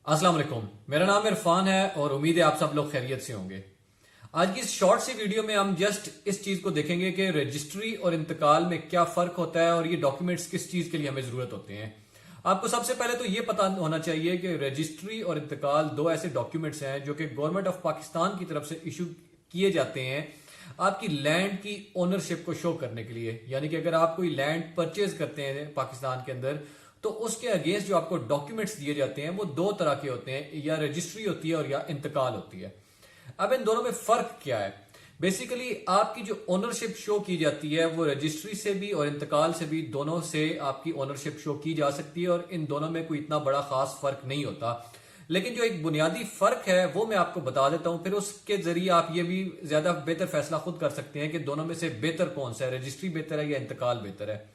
अस्सलाम वालेकुम। मेरा नाम इरफान है और उम्मीद है आप सब लोग खैरियत से होंगे। आज की इस शॉर्ट सी वीडियो में हम जस्ट इस चीज को देखेंगे कि रजिस्ट्री और इंतकाल में क्या फर्क होता है और ये डॉक्यूमेंट्स किस चीज के लिए हमें जरूरत होते हैं। आपको सबसे पहले तो ये पता होना चाहिए कि रजिस्ट्री और इंतकाल दो ऐसे डॉक्यूमेंट्स हैं जो कि गवर्नमेंट ऑफ पाकिस्तान की तरफ से इशू किए जाते हैं आपकी लैंड की ओनरशिप को शो करने के लिए। यानी कि अगर आप कोई लैंड परचेज करते हैं पाकिस्तान के अंदर तो उसके अगेंस्ट जो आपको डॉक्यूमेंट्स दिए जाते हैं वो दो तरह के होते हैं, या रजिस्ट्री होती है और या इंतकाल होती है। अब इन दोनों में फर्क क्या है? बेसिकली आपकी जो ओनरशिप शो की जाती है वो रजिस्ट्री से भी और इंतकाल से भी, दोनों से आपकी ओनरशिप शो की जा सकती है और इन दोनों में कोई इतना बड़ा खास फर्क नहीं होता। लेकिन जो एक बुनियादी फर्क है वो मैं आपको बता देता हूं, फिर उसके जरिए आप ये भी ज्यादा बेहतर फैसला खुद कर सकते हैं कि दोनों में से बेहतर कौन सा है, रजिस्ट्री बेहतर है या इंतकाल बेहतर है।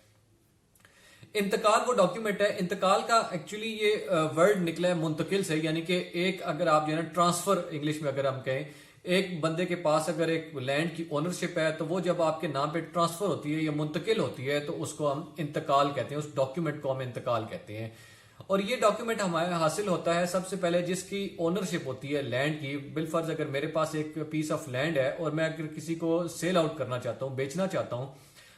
इंतकाल वो डॉक्यूमेंट है, इंतकाल का एक्चुअली ये वर्ड निकला है मुंतकिल से, यानी कि एक अगर आप जो है ना ट्रांसफर इंग्लिश में अगर हम कहें, एक बंदे के पास अगर एक लैंड की ओनरशिप है तो वो जब आपके नाम पे ट्रांसफर होती है या मुंतकिल होती है तो उसको हम इंतकाल कहते हैं, उस डॉक्यूमेंट को हम इंतकाल कहते हैं। और ये डॉक्यूमेंट हमारे हासिल होता है सबसे पहले जिसकी ओनरशिप होती है लैंड की। बिलफर्ज अगर मेरे पास एक पीस ऑफ लैंड है और मैं अगर किसी को सेल आउट करना चाहता हूँ, बेचना चाहता हूँ,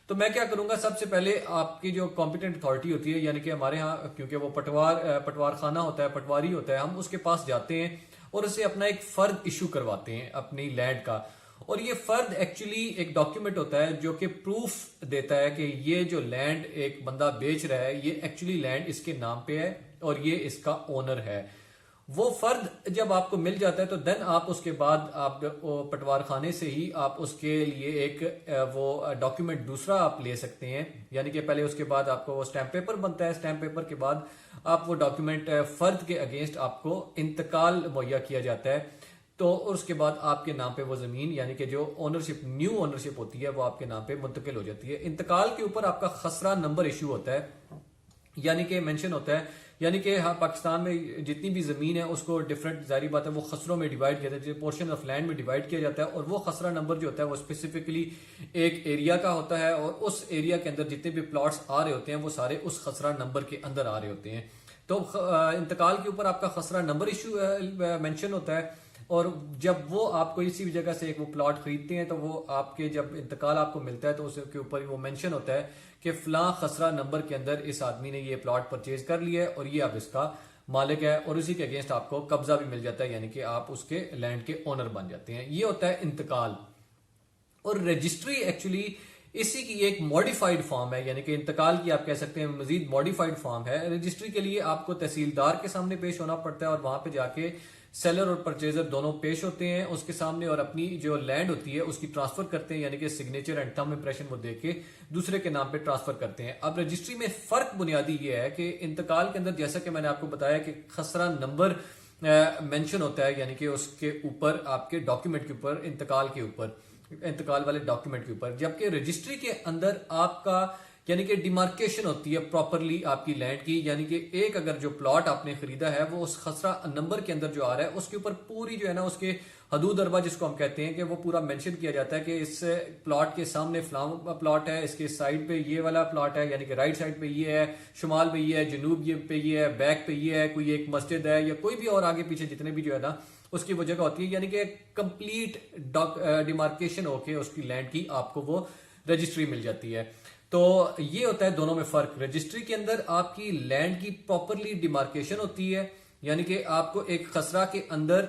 तो मैं क्या करूंगा, सबसे पहले आपकी जो कॉम्पिटेंट अथॉरिटी होती है, यानी कि हमारे यहाँ क्योंकि वो पटवार खाना होता है, पटवारी होता है, हम उसके पास जाते हैं और उसे अपना एक फर्द इशू करवाते हैं अपनी लैंड का। और ये फर्द एक्चुअली एक डॉक्यूमेंट होता है जो कि प्रूफ देता है कि ये जो लैंड एक बंदा बेच रहा है ये एक्चुअली लैंड इसके नाम पे है और ये इसका ओनर है। वो फर्द जब आपको मिल जाता है तो देन आप उसके बाद आप पटवार खाने से ही आप उसके लिए एक वो डॉक्यूमेंट दूसरा आप ले सकते हैं। यानी कि पहले उसके बाद आपको वो स्टैंप पेपर बनता है, स्टैंप पेपर के बाद आप वो डॉक्यूमेंट फर्द के अगेंस्ट आपको इंतकाल मुहैया किया जाता है। तो उसके बाद आपके नाम पे वो जमीन, यानी कि जो ओनरशिप न्यू ओनरशिप होती है वो आपके नाम पे मुंतकिल हो जाती है। इंतकाल के ऊपर आपका खसरा नंबर इशू होता है, यानी कि मेंशन होता है, यानी कि हाँ पाकिस्तान में जितनी भी जमीन है उसको डिफरेंट, जारी बात है, वो खसरों में डिवाइड किया जाता है, पोर्शन ऑफ लैंड में डिवाइड किया जाता है। और वो खसरा नंबर जो होता है वो स्पेसिफिकली एक एरिया का होता है और उस एरिया के अंदर जितने भी प्लॉट्स आ रहे होते हैं वो सारे उस खसरा नंबर के अंदर आ रहे होते हैं। तो इंतकाल के ऊपर आपका खसरा नंबर इशू मेंशन होता है। और जब वो आपको इसी जगह से एक वो प्लॉट खरीदते हैं तो वो आपके जब इंतकाल आपको मिलता है तो उसके ऊपर वो मेंशन होता है कि फलां खसरा नंबर के अंदर इस आदमी ने ये प्लॉट परचेज कर लिया है और ये अब इसका मालिक है, और उसी के अगेंस्ट आपको कब्जा भी मिल जाता है, यानी कि आप उसके लैंड के ओनर बन जाते हैं। ये होता है इंतकाल। और रजिस्ट्री एक्चुअली इसी की एक मॉडिफाइड फॉर्म है, यानी कि इंतकाल की आप कह सकते हैं मजीद मॉडिफाइड फॉर्म है। रजिस्ट्री के लिए आपको तहसीलदार के सामने पेश होना पड़ता है और वहां पे जाके सेलर और परचेजर दोनों पेश होते हैं उसके सामने और अपनी जो लैंड होती है उसकी ट्रांसफर करते हैं, यानी कि सिग्नेचर एंड थंब इंप्रेशन वो देके दूसरे के नाम पे ट्रांसफर करते हैं। अब रजिस्ट्री में फर्क बुनियादी ये है कि इंतकाल के अंदर जैसा कि मैंने आपको बताया कि खसरा नंबर मेंशन होता है, यानी कि उसके ऊपर आपके डॉक्यूमेंट के ऊपर, इंतकाल के ऊपर, इंतकाल वाले डॉक्यूमेंट के ऊपर। जबकि रजिस्ट्री के अंदर आपका यानी कि डिमार्केशन होती है प्रॉपरली आपकी लैंड की, यानी कि एक अगर जो प्लॉट आपने खरीदा है वो उस खसरा नंबर के अंदर जो आ रहा है उसके ऊपर पूरी जो है ना उसके हदूद अरबा जिसको हम कहते हैं कि वो पूरा मेंशन किया जाता है कि इस प्लॉट के सामने फलां प्लॉट है, इसके साइड पे ये वाला प्लॉट है, यानी कि राइट साइड पे ये है, शुमाल पे ये है, जनूब पे ये है, बैक पे ये है, कोई एक मस्जिद है या कोई भी और आगे पीछे जितने भी जो है ना उसकी वो जगह होती है, यानी कि कंप्लीट डिमार्केशन होके उसकी लैंड की आपको वो रजिस्ट्री मिल जाती है। तो ये होता है दोनों में फर्क। रजिस्ट्री के अंदर आपकी लैंड की प्रॉपरली डिमार्केशन होती है, यानी कि आपको एक खसरा के अंदर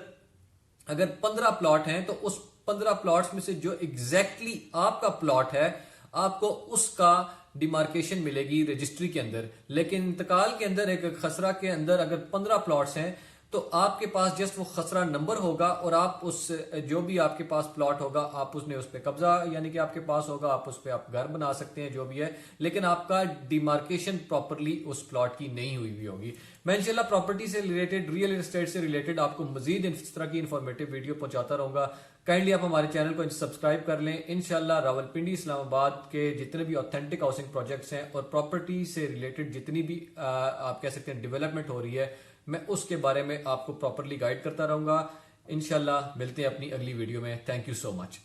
अगर 15 प्लॉट हैं तो उस 15 प्लॉट्स में से जो एग्जैक्टली आपका प्लॉट है आपको उसका डिमार्केशन मिलेगी रजिस्ट्री के अंदर। लेकिन इंतकाल के अंदर एक खसरा के अंदर अगर 15 प्लॉट्स हैं तो आपके पास जस्ट वो खसरा नंबर होगा और आप उस जो भी आपके पास प्लॉट होगा आप उसने उस पर कब्जा यानी कि आपके पास होगा, आप उस पर आप घर बना सकते हैं जो भी है, लेकिन आपका डिमार्केशन प्रॉपरली उस प्लॉट की नहीं हुई होगी। मैं इंशाल्लाह प्रॉपर्टी से रिलेटेड, रियल एस्टेट से रिलेटेड आपको मजीद इस तरह की इंफॉर्मेटिव वीडियो पहुंचाता रहूंगा। काइंडली आप हमारे चैनल को सब्सक्राइब कर लें। इंशाल्लाह रावलपिंडी इस्लामाबाद के जितने भी ऑथेंटिक हाउसिंग प्रोजेक्ट्स हैं और प्रॉपर्टी से रिलेटेड जितनी भी आप कह सकते हैं डेवलपमेंट हो रही है, मैं उसके बारे में आपको प्रॉपरली गाइड करता रहूंगा। इंशाल्लाह मिलते हैं अपनी अगली वीडियो में। Thank you so much.